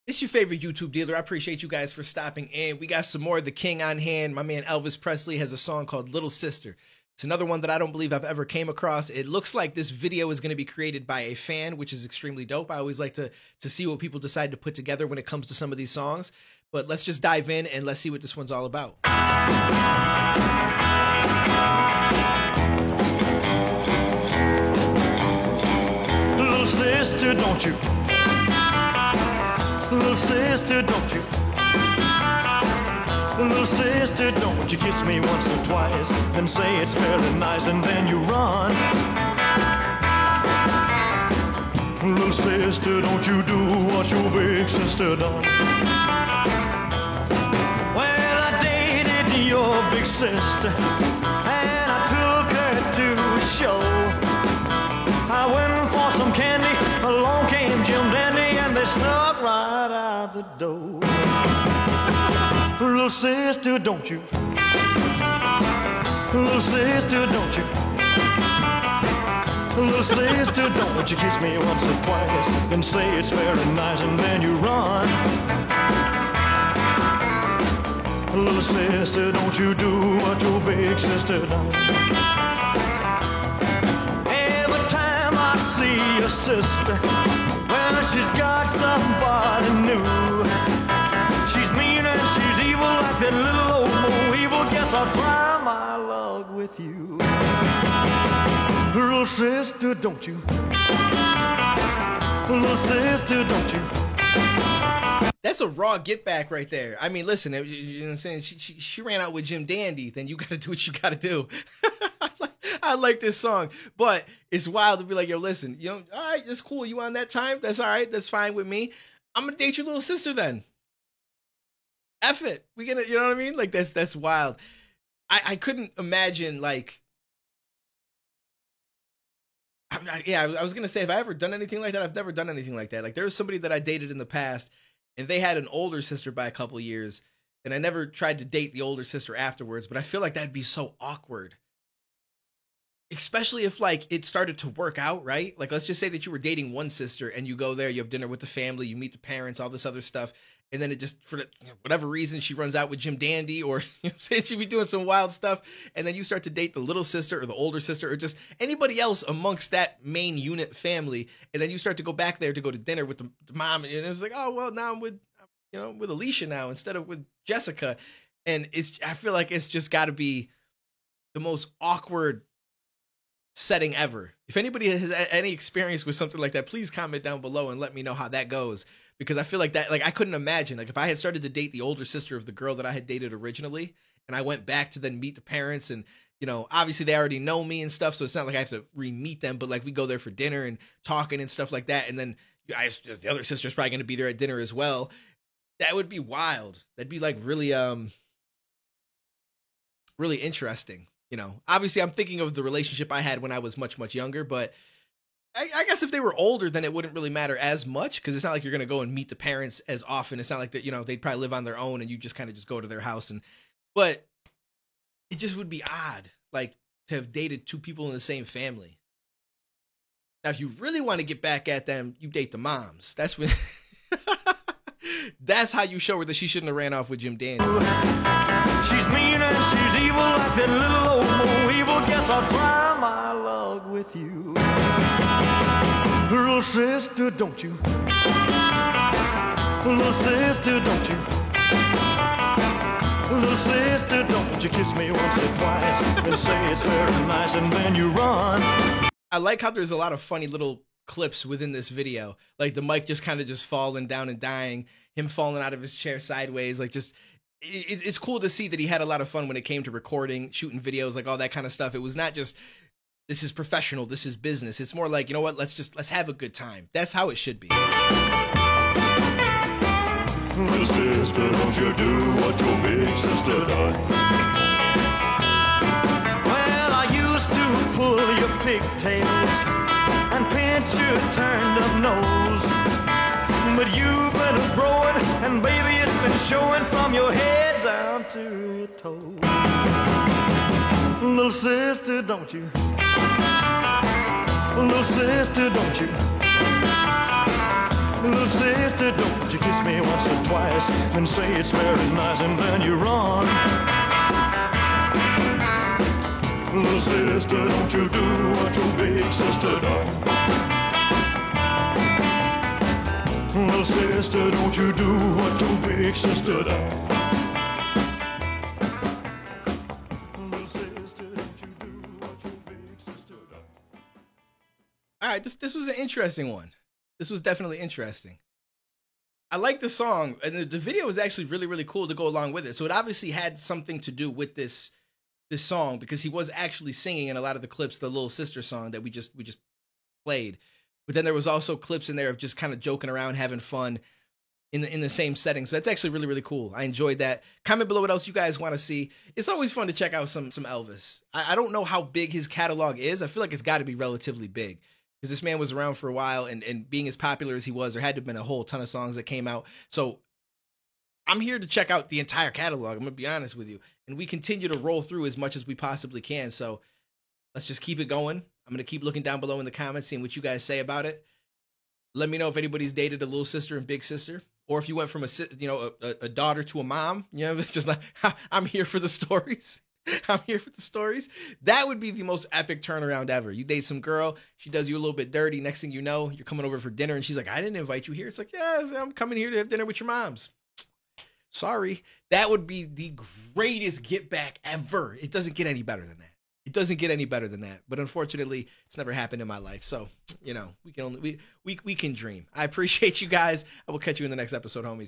It's your favorite YouTube dealer. I appreciate you guys for stopping in. We got some more of the king on hand. My man Elvis Presley has a song called Little Sister. It's another one that I don't believe I've ever came across. It looks like this video is going to be created by a fan, which is extremely dope. I always like to see what people decide to put together when it comes to some of these songs. But let's just dive in and let's see what this one's all about. Little sister, don't you? Little sister, don't you? Little sister, don't you kiss me once or twice and say it's very nice and then you run. Little sister, don't you do what your big sister done. Well, I dated your big sister and I took her to a show. I went for some candy, along came Jim Dandy and they snuck right out the door. Little sister, don't you? Little sister, don't you? Little sister, don't you kiss me once or twice and say it's very nice and then you run. Little sister, don't you do what your big sister done. Every time I see your sister, well, she's got somebody new. She's mean and she's evil like that little old Mo Evil. Guess I'll try my luck with you. Little sister, don't you? Little sister, don't you? That's a raw get back right there. I mean, listen, you know what I'm saying? She ran out with Jim Dandy, then you got to do what you got to do. I like this song, but it's wild to be like, yo, listen, you know, all right, that's cool. You on that time? That's all right. That's fine with me. I'm going to date your little sister then. F it. We gonna, you know what I mean? Like that's wild. I couldn't imagine like, I was gonna say, if I ever done anything like that, I've never done anything like that. Like there was somebody that I dated in the past and they had an older sister by a couple years and I never tried to date the older sister afterwards, but I feel like that'd be so awkward. Especially if like it started to work out, right? Like let's just say that you were dating one sister and you go there, you have dinner with the family, you meet the parents, all this other stuff. And then it just, for whatever reason, she runs out with Jim Dandy or, you know what I'm saying, she be doing some wild stuff. And then you start to date the little sister or the older sister or just anybody else amongst that main unit family. And then you start to go back there to go to dinner with the mom. And it was like, oh, well, now I'm with, you know, with Alicia now instead of with Jessica. And I feel like it's just got to be the most awkward setting ever. If anybody has any experience with something like that, please comment down below and let me know how that goes. Because I feel like that, like I couldn't imagine, like if I had started to date the older sister of the girl that I had dated originally, and I went back to then meet the parents and, you know, obviously they already know me and stuff. So it's not like I have to re-meet them, but like we go there for dinner and talking and stuff like that. And then the other sister's probably going to be there at dinner as well. That would be wild. That'd be like really, really interesting. You know, obviously I'm thinking of the relationship I had when I was much, much younger, but I guess if they were older, then it wouldn't really matter as much because it's not like you're going to go and meet the parents as often. It's not like that, you know, they'd probably live on their own and you just kind of just go to their house. But it just would be odd, like to have dated two people in the same family. Now, if you really want to get back at them, you date the moms. That's when, that's how you show her that she shouldn't have ran off with Jim Dandy. She's mean and she's evil like that little old Mo Evil. Guess I'll try my luck with you. Little sister, don't you? Little sister, don't you? Little sister, don't you kiss me once or twice and say it's very nice and then you run. I like how there's a lot of funny little clips within this video. Like the mic just kind of just falling down and dying, him falling out of his chair sideways. Like just, it's cool to see that he had a lot of fun when it came to recording, shooting videos, like all that kind of stuff. It was not just, this is professional, this is business. It's more like, you know what, let's have a good time. That's how it should be. Little sister, don't you do what your big sister done. Well, I used to pull your pigtails and pinch your turned up nose. But you've been growing and baby it's been showing from your head down to your toes. Little sister, don't you? Little sister, don't you? Little sister, don't you kiss me once or twice and say it's very nice and then you run. Little sister, don't you do what your big sister done. Little sister, don't you do what your big sister done. Little sister, don't you do what your big sister done. All right, this was an interesting one. This was definitely interesting. I like the song, and the video was actually really, really cool to go along with it. So it obviously had something to do with this song, because he was actually singing in a lot of the clips the Little Sister song that we just played. But then there was also clips in there of just kind of joking around, having fun in the same setting. So that's actually really, really cool. I enjoyed that. Comment below what else you guys want to see. It's always fun to check out some Elvis. I don't know how big his catalog is. I feel like it's got to be relatively big, because this man was around for a while, and being as popular as he was, there had to have been a whole ton of songs that came out. So I'm here to check out the entire catalog. I'm going to be honest with you. And we continue to roll through as much as we possibly can. So let's just keep it going. I'm going to keep looking down below in the comments, seeing what you guys say about it. Let me know if anybody's dated a little sister and big sister, or if you went from a daughter to a mom. You know, just like, I'm here for the stories. I'm here for the stories. That would be the most epic turnaround ever. You date some girl, she does you a little bit dirty. Next thing you know, you're coming over for dinner, and she's like, I didn't invite you here. It's like, yeah, I'm coming here to have dinner with your moms. Sorry. That would be the greatest get back ever. It doesn't get any better than that. It doesn't get any better than that. But unfortunately, it's never happened in my life. So, we can dream. I appreciate you guys. I will catch you in the next episode, homies.